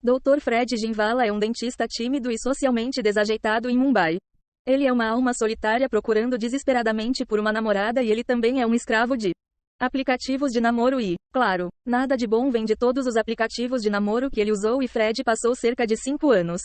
Dr. Fred Jinwala é um dentista tímido e socialmente desajeitado em Mumbai. Ele é uma alma solitária procurando desesperadamente por uma namorada e ele também é um escravo de aplicativos de namoro e, claro, nada de bom vem de todos os aplicativos de namoro que ele usou e Fred passou cerca de 5 anos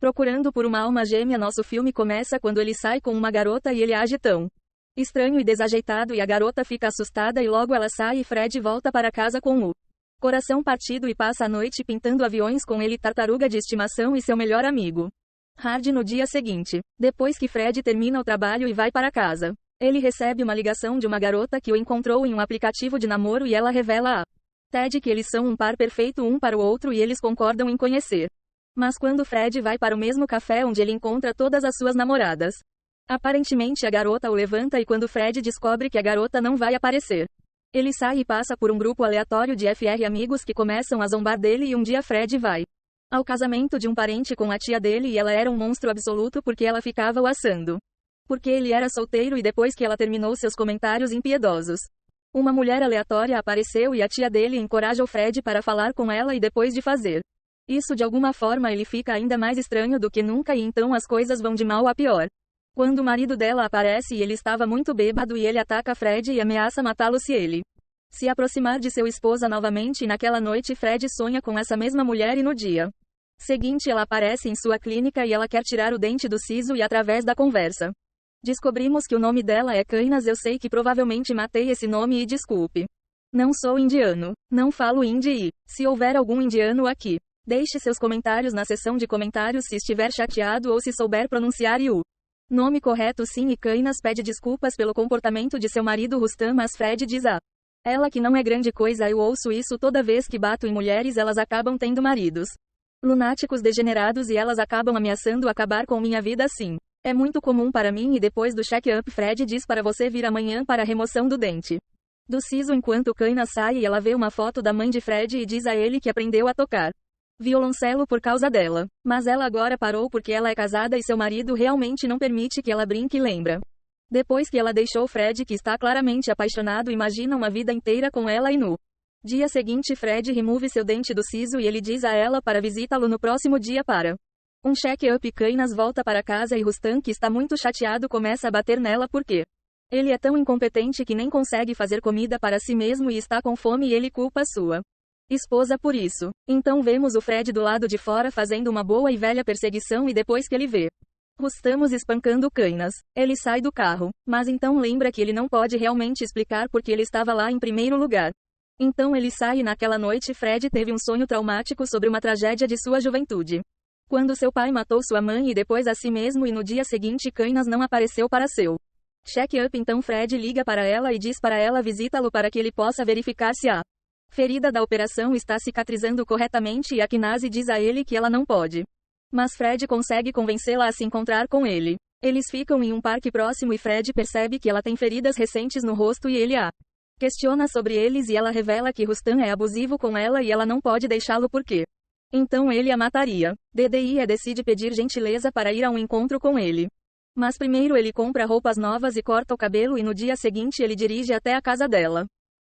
procurando por uma alma gêmea. Nosso filme começa quando ele sai com uma garota e ele age tão estranho e desajeitado e a garota fica assustada e logo ela sai e Fred volta para casa com o coração partido e passa a noite pintando aviões com ele, tartaruga de estimação e seu melhor amigo Hard. No dia seguinte, depois que Fred termina o trabalho e vai para casa, ele recebe uma ligação de uma garota que o encontrou em um aplicativo de namoro e ela revela a Ted que eles são um par perfeito um para o outro e eles concordam em conhecer. Mas quando Fred vai para o mesmo café onde ele encontra todas as suas namoradas, aparentemente a garota o levanta e quando Fred descobre que a garota não vai aparecer, ele sai e passa por um grupo aleatório de FR amigos que começam a zombar dele e um dia Fred vai ao casamento de um parente com a tia dele e ela era um monstro absoluto porque ela ficava o assando. Porque ele era solteiro e depois que ela terminou seus comentários impiedosos, uma mulher aleatória apareceu e a tia dele encoraja o Fred para falar com ela e depois de fazer isso de alguma forma ele fica ainda mais estranho do que nunca e então as coisas vão de mal a pior. Quando o marido dela aparece e ele estava muito bêbado e ele ataca Fred e ameaça matá-lo se ele se aproximar de sua esposa novamente e naquela noite Fred sonha com essa mesma mulher e no dia seguinte ela aparece em sua clínica e ela quer tirar o dente do siso e através da conversa descobrimos que o nome dela é Kainas. Eu sei que provavelmente matei esse nome e desculpe. Não sou indiano. Não falo hindi e, se houver algum indiano aqui, deixe seus comentários na seção de comentários se estiver chateado ou se souber pronunciar o nome correto sim e Kainas pede desculpas pelo comportamento de seu marido Rustam mas Fred diz a ela que não é grande coisa. Eu ouço isso toda vez que bato em mulheres, elas acabam tendo maridos lunáticos degenerados e elas acabam ameaçando acabar com minha vida assim. É muito comum para mim e depois do check-up Fred diz para você vir amanhã para a remoção do dente do siso enquanto Kainas sai e ela vê uma foto da mãe de Fred e diz a ele que aprendeu a tocar violoncelo por causa dela. Mas ela agora parou porque ela é casada e seu marido realmente não permite que ela brinque e lembra. Depois que ela deixou Fred que está claramente apaixonado imagina uma vida inteira com ela e no dia seguinte Fred remove seu dente do siso e ele diz a ela para visitá-lo no próximo dia para um check-up. Kainas volta para casa e Rustam que está muito chateado começa a bater nela porque ele é tão incompetente que nem consegue fazer comida para si mesmo e está com fome e ele culpa sua esposa por isso. Então vemos o Fred do lado de fora fazendo uma boa e velha perseguição e depois que ele vê Rustam espancando Kainas, ele sai do carro, mas então lembra que ele não pode realmente explicar porque ele estava lá em primeiro lugar. Então ele sai e naquela noite Fred teve um sonho traumático sobre uma tragédia de sua juventude. Quando seu pai matou sua mãe e depois a si mesmo e no dia seguinte Kainas não apareceu para seu check-up então Fred liga para ela e diz para ela visitá-lo para que ele possa verificar se a ferida da operação está cicatrizando corretamente e a Kinase diz a ele que ela não pode. Mas Fred consegue convencê-la a se encontrar com ele. Eles ficam em um parque próximo e Fred percebe que ela tem feridas recentes no rosto e ele a questiona sobre eles e ela revela que Rustam é abusivo com ela e ela não pode deixá-lo porque então ele a mataria. DDI decide pedir gentileza para ir a um encontro com ele. Mas primeiro ele compra roupas novas e corta o cabelo e no dia seguinte ele dirige até a casa dela.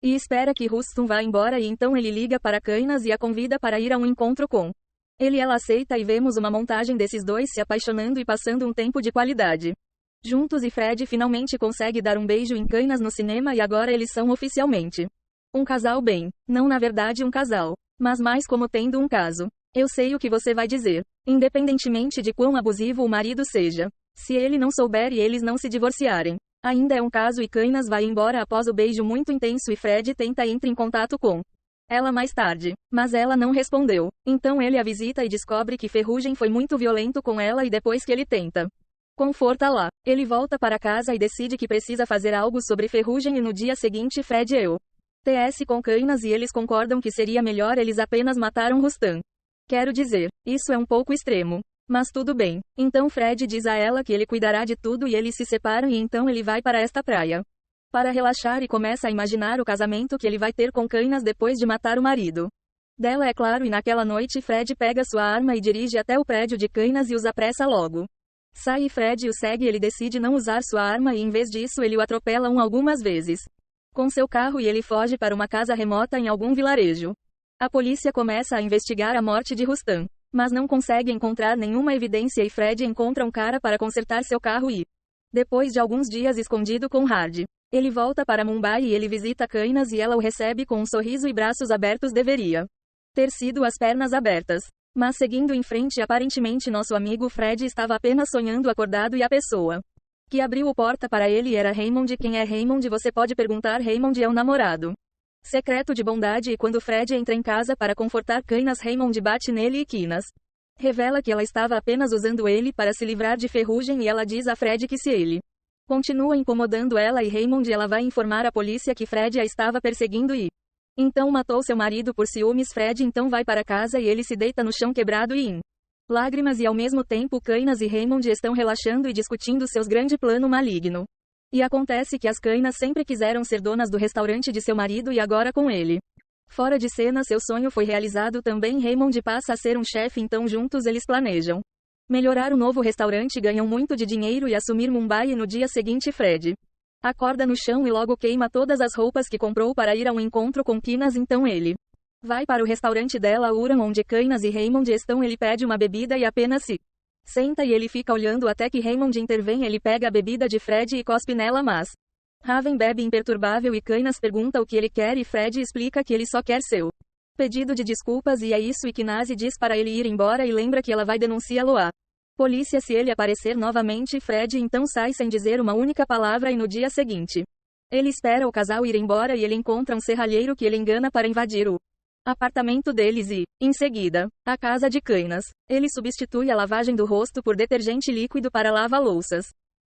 E espera que Rustam vá embora e então ele liga para Kainas e a convida para ir a um encontro com ele. Ela aceita e vemos uma montagem desses dois se apaixonando e passando um tempo de qualidade juntos e Fred finalmente consegue dar um beijo em Kainas no cinema e agora eles são oficialmente um casal bem, não na verdade um casal, mas mais como tendo um caso. Eu sei o que você vai dizer. Independentemente de quão abusivo o marido seja, se ele não souber e eles não se divorciarem, ainda é um caso e Kainas vai embora após o beijo muito intenso e Fred tenta entrar em contato com ela mais tarde, mas ela não respondeu. Então ele a visita e descobre que Ferrugem foi muito violento com ela e depois que ele tenta conforta lá, ele volta para casa e decide que precisa fazer algo sobre Ferrugem e no dia seguinte Fred e eu TS com Kainas e eles concordam que seria melhor eles apenas mataram Rustam. Quero dizer, isso é um pouco extremo. Mas tudo bem. Então Fred diz a ela que ele cuidará de tudo e eles se separam e então ele vai para esta praia para relaxar e começa a imaginar o casamento que ele vai ter com Kainas depois de matar o marido dela, é claro, e naquela noite Fred pega sua arma e dirige até o prédio de Kainas e os apressa logo. Sai e Fred o segue. Ele decide não usar sua arma e em vez disso ele o atropela algumas vezes com seu carro e ele foge para uma casa remota em algum vilarejo. A polícia começa a investigar a morte de Rustam, mas não consegue encontrar nenhuma evidência e Fred encontra um cara para consertar seu carro e, depois de alguns dias escondido com Hard, ele volta para Mumbai e ele visita Kainas e ela o recebe com um sorriso e braços abertos. Deveria ter sido as pernas abertas. Mas seguindo em frente, aparentemente nosso amigo Fred estava apenas sonhando acordado e a pessoa que abriu a porta para ele era Raymond. Quem é Raymond? Você pode perguntar. Raymond é um namorado secreto de bondade e quando Fred entra em casa para confortar Kainas, Raymond bate nele e Kainas revela que ela estava apenas usando ele para se livrar de Ferrugem e ela diz a Fred que se ele continua incomodando ela e Raymond, ela vai informar a polícia que Fred a estava perseguindo e então matou seu marido por ciúmes. Fred então vai para casa e ele se deita no chão quebrado e em lágrimas e ao mesmo tempo Kainas e Raymond estão relaxando e discutindo seus grande plano maligno. E acontece que as Kainas sempre quiseram ser donas do restaurante de seu marido e agora com ele fora de cena seu sonho foi realizado também. Raymond passa a ser um chefe, então juntos eles planejam melhorar o novo restaurante, ganham muito de dinheiro e assumir Mumbai e no dia seguinte Fred acorda no chão e logo queima todas as roupas que comprou para ir a um encontro com Kainas. Então ele vai para o restaurante dela, Uran, onde Kainas e Raymond estão. Ele pede uma bebida e apenas se senta e ele fica olhando até que Raymond intervém. Ele pega a bebida de Fred e cospe nela, mas Raven bebe imperturbável e Kainas pergunta o que ele quer e Fred explica que ele só quer seu pedido de desculpas e é isso e Kinazi diz para ele ir embora e lembra que ela vai denunciá-lo à polícia se ele aparecer novamente. Fred então sai sem dizer uma única palavra e no dia seguinte ele espera o casal ir embora e ele encontra um serralheiro que ele engana para invadir o apartamento deles e, em seguida, a casa de Kainas. Ele substitui a lavagem do rosto por detergente líquido para lava-louças,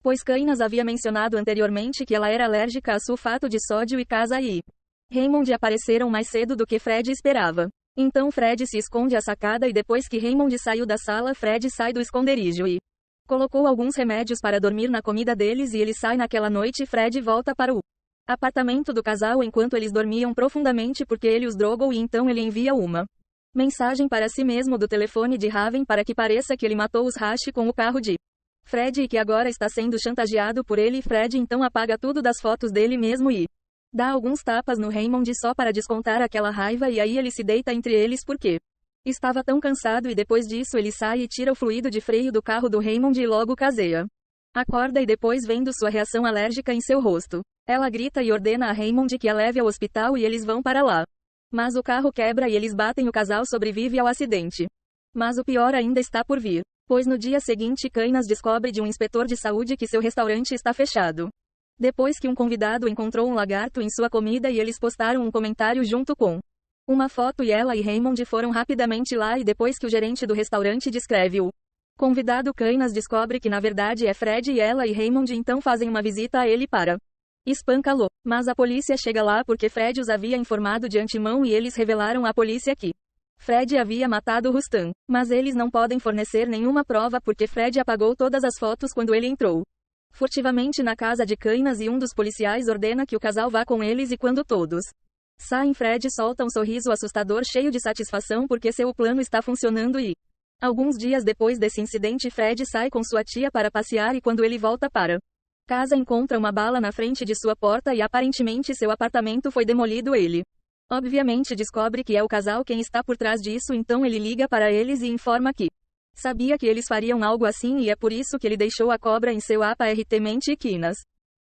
pois Kainas havia mencionado anteriormente que ela era alérgica a sulfato de sódio e Casa e Raymond apareceram mais cedo do que Fred esperava. Então Fred se esconde à sacada e depois que Raymond saiu da sala, Fred sai do esconderijo e colocou alguns remédios para dormir na comida deles e ele sai naquela noite. Fred volta para o apartamento do casal enquanto eles dormiam profundamente porque ele os drogou e então ele envia uma mensagem para si mesmo do telefone de Raven para que pareça que ele matou os Rashi com o carro de Fred e que agora está sendo chantageado por ele. Fred então apaga tudo das fotos dele mesmo e dá alguns tapas no Raymond só para descontar aquela raiva e aí ele se deita entre eles porque estava tão cansado e depois disso ele sai e tira o fluido de freio do carro do Raymond e logo caseia. Acorda e depois vendo sua reação alérgica em seu rosto, ela grita e ordena a Raymond que a leve ao hospital e eles vão para lá. Mas o carro quebra e eles batem. O casal sobrevive ao acidente. Mas o pior ainda está por vir, pois no dia seguinte Kainas descobre de um inspetor de saúde que seu restaurante está fechado. Depois que um convidado encontrou um lagarto em sua comida e eles postaram um comentário junto com uma foto e ela e Raymond foram rapidamente lá e depois que o gerente do restaurante descreve o convidado, Kainas descobre que na verdade é Fred e ela e Raymond então fazem uma visita a ele para espancá-lo. Mas a polícia chega lá porque Fred os havia informado de antemão e eles revelaram à polícia que Fred havia matado Rustam. Mas eles não podem fornecer nenhuma prova porque Fred apagou todas as fotos quando ele entrou furtivamente na casa de Kainas e um dos policiais ordena que o casal vá com eles e quando todos saem, Fred solta um sorriso assustador cheio de satisfação porque seu plano está funcionando e alguns dias depois desse incidente Fred sai com sua tia para passear e quando ele volta para casa encontra uma bala na frente de sua porta e aparentemente seu apartamento foi demolido. Ele obviamente descobre que é o casal quem está por trás disso, então ele liga para eles e informa que sabia que eles fariam algo assim e é por isso que ele deixou a cobra em seu apartamento e Kainas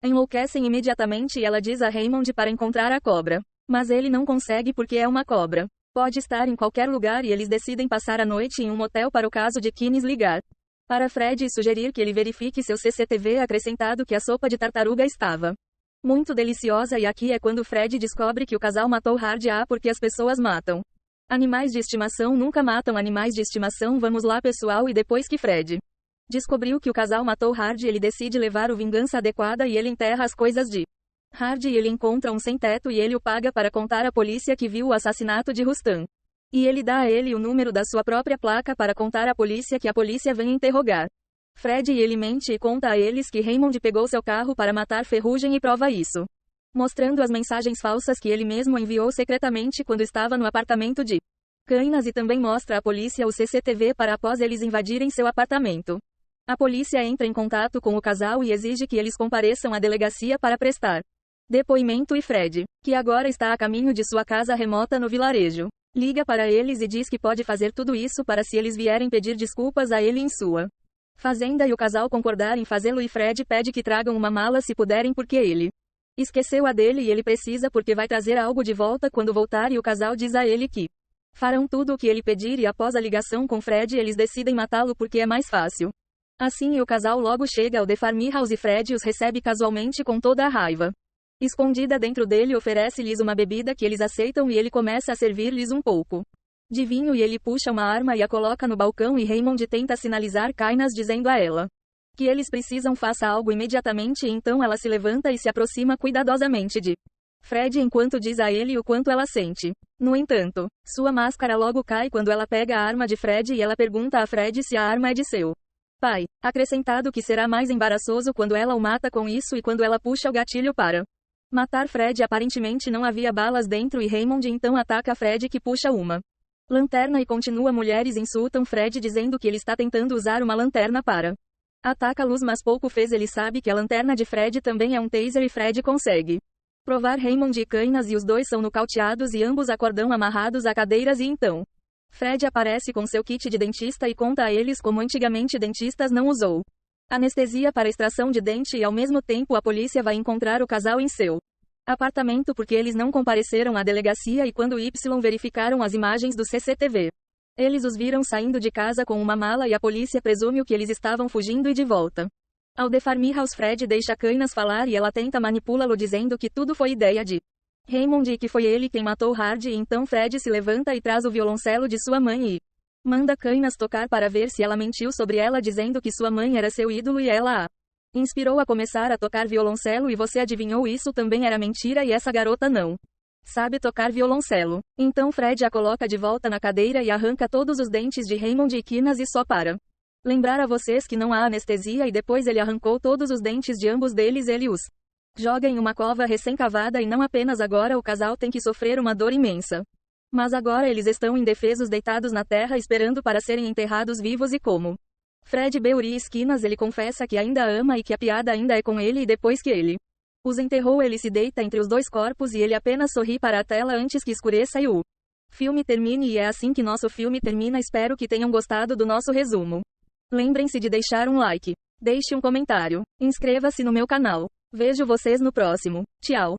enlouquecem imediatamente e ela diz a Raymond para encontrar a cobra. Mas ele não consegue porque é uma cobra. Pode estar em qualquer lugar e eles decidem passar a noite em um motel para o caso de Kainas ligar para Fred e sugerir que ele verifique seu CCTV, acrescentado que a sopa de tartaruga estava muito deliciosa e aqui é quando Fred descobre que o casal matou Hard porque as pessoas matam animais de estimação nunca matam animais de estimação. Vamos lá pessoal, e depois que Fred descobriu que o casal matou Hard ele decide levar o vingança adequada e ele enterra as coisas de Hard e ele encontra um sem-teto e ele o paga para contar à polícia que viu o assassinato de Rustam. E ele dá a ele o número da sua própria placa para contar à polícia que a polícia vem interrogar Fred e ele mente e conta a eles que Raymond pegou seu carro para matar Ferrugem e prova isso mostrando as mensagens falsas que ele mesmo enviou secretamente quando estava no apartamento de Kainas e também mostra à polícia o CCTV para após eles invadirem seu apartamento. A polícia entra em contato com o casal e exige que eles compareçam à delegacia para prestar depoimento e Fred, que agora está a caminho de sua casa remota no vilarejo, Liga para eles e diz que pode fazer tudo isso para se eles vierem pedir desculpas a ele em sua fazenda e o casal concordar em fazê-lo e Fred pede que tragam uma mala se puderem porque ele esqueceu a dele e ele precisa porque vai trazer algo de volta quando voltar e o casal diz a ele que farão tudo o que ele pedir e após a ligação com Fred eles decidem matá-lo porque é mais fácil. Assim o casal logo chega ao The Farmhouse e Fred os recebe casualmente com toda a raiva escondida dentro dele oferece-lhes uma bebida que eles aceitam e ele começa a servir-lhes um pouco de vinho e ele puxa uma arma e a coloca no balcão e Raymond tenta sinalizar Kainas dizendo a ela que eles precisam faça algo imediatamente e então ela se levanta e se aproxima cuidadosamente de Fred enquanto diz a ele o quanto ela sente. No entanto, sua máscara logo cai quando ela pega a arma de Fred e ela pergunta a Fred se a arma é de seu pai, acrescentado que será mais embaraçoso quando ela o mata com isso e quando ela puxa o gatilho para matar Fred aparentemente não havia balas dentro e Raymond então ataca Fred que puxa uma lanterna e continua mulheres insultam Fred dizendo que ele está tentando usar uma lanterna para ataca a luz mas pouco fez ele sabe que a lanterna de Fred também é um taser e Fred consegue provar Raymond e Kainas e os dois são nocauteados e ambos acordam amarrados a cadeiras e então Fred aparece com seu kit de dentista e conta a eles como antigamente dentistas não usou anestesia para extração de dente e ao mesmo tempo a polícia vai encontrar o casal em seu apartamento porque eles não compareceram à delegacia e quando Y verificaram as imagens do CCTV. Eles os viram saindo de casa com uma mala e a polícia presume que eles estavam fugindo e de volta ao The Farmhouse Fred deixa Kainas falar e ela tenta manipulá-lo dizendo que tudo foi ideia de Raymond e que foi ele quem matou Hard e então Fred se levanta e traz o violoncelo de sua mãe e manda Kainas tocar para ver se ela mentiu sobre ela dizendo que sua mãe era seu ídolo e ela a inspirou a começar a tocar violoncelo e você adivinhou isso também era mentira e essa garota não sabe tocar violoncelo. Então Fred a coloca de volta na cadeira e arranca todos os dentes de Raymond e Kainas e só para lembrar a vocês que não há anestesia e depois ele arrancou todos os dentes de ambos deles ele os joga em uma cova recém-cavada e não apenas agora o casal tem que sofrer uma dor imensa. Mas agora eles estão indefesos deitados na terra esperando para serem enterrados vivos e como Fred Beuri esquinas ele confessa que ainda ama e que a piada ainda é com ele e depois que ele os enterrou ele se deita entre os dois corpos e ele apenas sorri para a tela antes que escureça e o filme termine e é assim que nosso filme termina espero que tenham gostado do nosso resumo. Lembrem-se de deixar um like, deixe um comentário, inscreva-se no meu canal. Vejo vocês no próximo. Tchau.